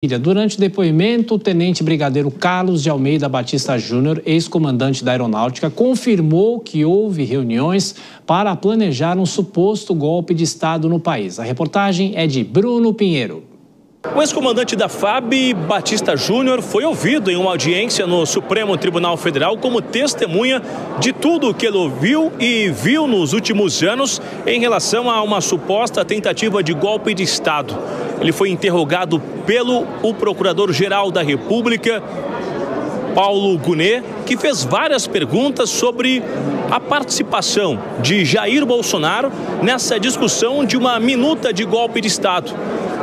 Durante o depoimento, o tenente brigadeiro Carlos de Almeida Batista Júnior, ex-comandante da Aeronáutica, confirmou que houve reuniões para planejar um suposto golpe de Estado no país. A reportagem é de Bruno Pinheiro. O ex-comandante da FAB, Batista Júnior, foi ouvido em uma audiência no Supremo Tribunal Federal como testemunha de tudo o que ele ouviu e viu nos últimos anos em relação a uma suposta tentativa de golpe de Estado. Ele foi interrogado pelo Procurador-Geral da República, Paulo Gonet, que fez várias perguntas sobre a participação de Jair Bolsonaro nessa discussão de uma minuta de golpe de Estado.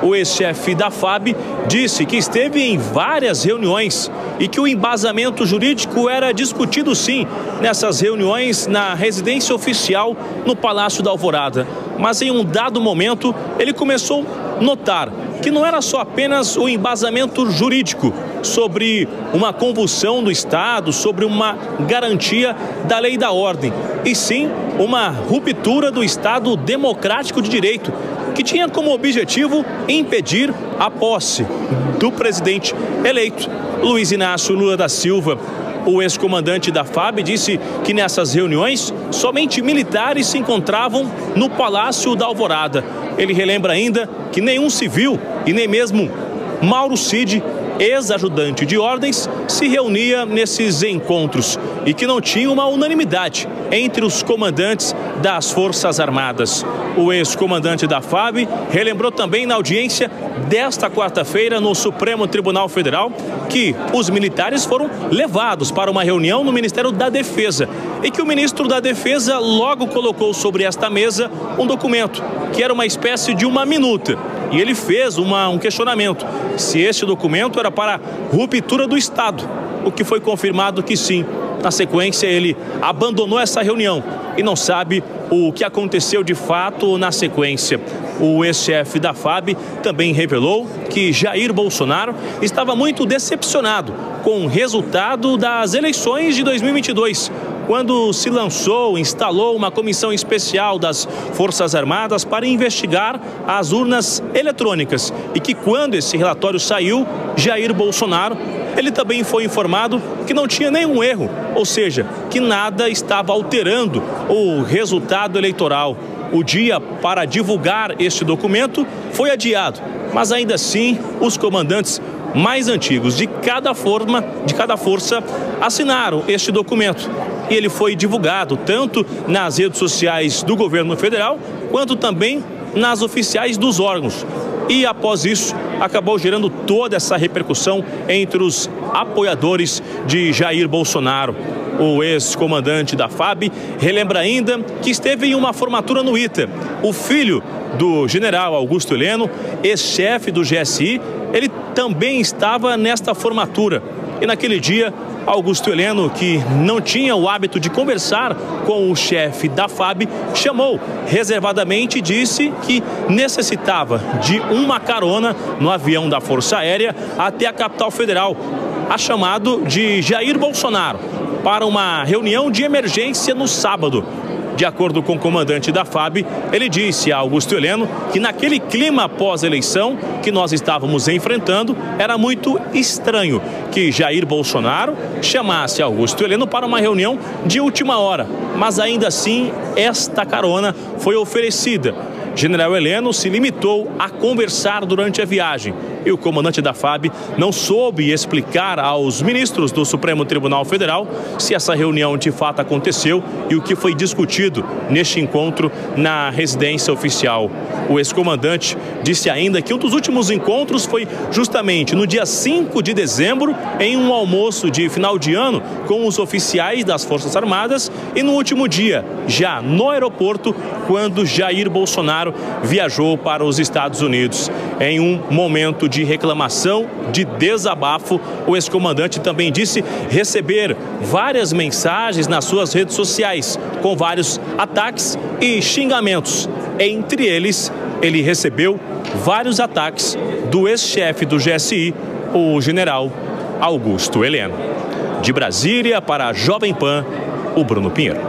O ex-chefe da FAB disse que esteve em várias reuniões e que o embasamento jurídico era discutido sim nessas reuniões na residência oficial no Palácio da Alvorada. Mas em um dado momento ele começou a notar que não era só apenas o embasamento jurídico sobre uma convulsão do Estado, sobre uma garantia da lei e da ordem, e sim uma ruptura do Estado democrático de direito, que tinha como objetivo impedir a posse do presidente eleito, Luiz Inácio Lula da Silva. O ex-comandante da FAB disse que nessas reuniões somente militares se encontravam no Palácio da Alvorada. Ele relembra ainda que nenhum civil e nem mesmo Mauro Cid, ex-ajudante de ordens, se reunia nesses encontros e que não tinha uma unanimidade entre os comandantes das Forças Armadas. O ex-comandante da FAB relembrou também na audiência desta quarta-feira no Supremo Tribunal Federal que os militares foram levados para uma reunião no Ministério da Defesa e que o ministro da Defesa logo colocou sobre esta mesa um documento que era uma espécie de uma minuta. E ele fez um questionamento se esse documento era para ruptura do Estado, o que foi confirmado que sim. Na sequência, ele abandonou essa reunião e não sabe o que aconteceu de fato na sequência. O ex-chefe da FAB também revelou que Jair Bolsonaro estava muito decepcionado com o resultado das eleições de 2022, quando se instalou uma comissão especial das Forças Armadas para investigar as urnas eletrônicas e que quando esse relatório saiu, Jair Bolsonaro, ele também foi informado que não tinha nenhum erro, ou seja, que nada estava alterando o resultado eleitoral. O dia para divulgar este documento foi adiado, mas ainda assim os comandantes mais antigos de cada força assinaram este documento. E ele foi divulgado tanto nas redes sociais do governo federal, quanto também nas oficiais dos órgãos. E após isso, acabou gerando toda essa repercussão entre os apoiadores de Jair Bolsonaro. O ex-comandante da FAB relembra ainda que esteve em uma formatura no ITA. O filho do general Augusto Heleno, ex-chefe do GSI, ele também estava nesta formatura. E naquele dia, Augusto Heleno, que não tinha o hábito de conversar com o chefe da FAB, chamou reservadamente e disse que necessitava de uma carona no avião da Força Aérea até a capital federal, a chamado de Jair Bolsonaro, para uma reunião de emergência no sábado. De acordo com o comandante da FAB, ele disse a Augusto Heleno que naquele clima pós-eleição que nós estávamos enfrentando, era muito estranho que Jair Bolsonaro chamasse Augusto Heleno para uma reunião de última hora. Mas ainda assim, esta carona foi oferecida. General Heleno se limitou a conversar durante a viagem e o comandante da FAB não soube explicar aos ministros do Supremo Tribunal Federal se essa reunião de fato aconteceu e o que foi discutido neste encontro na residência oficial. O ex-comandante disse ainda que um dos últimos encontros foi justamente no dia 5 de dezembro, em um almoço de final de ano com os oficiais das Forças Armadas e no último dia, já no aeroporto, quando Jair Bolsonaro viajou para os Estados Unidos. Em um momento de reclamação, de desabafo, o ex-comandante também disse receber várias mensagens nas suas redes sociais, com vários ataques e xingamentos. Entre eles, ele recebeu vários ataques do ex-chefe do GSI, o general Augusto Heleno. De Brasília para a Jovem Pan, o Bruno Pinheiro.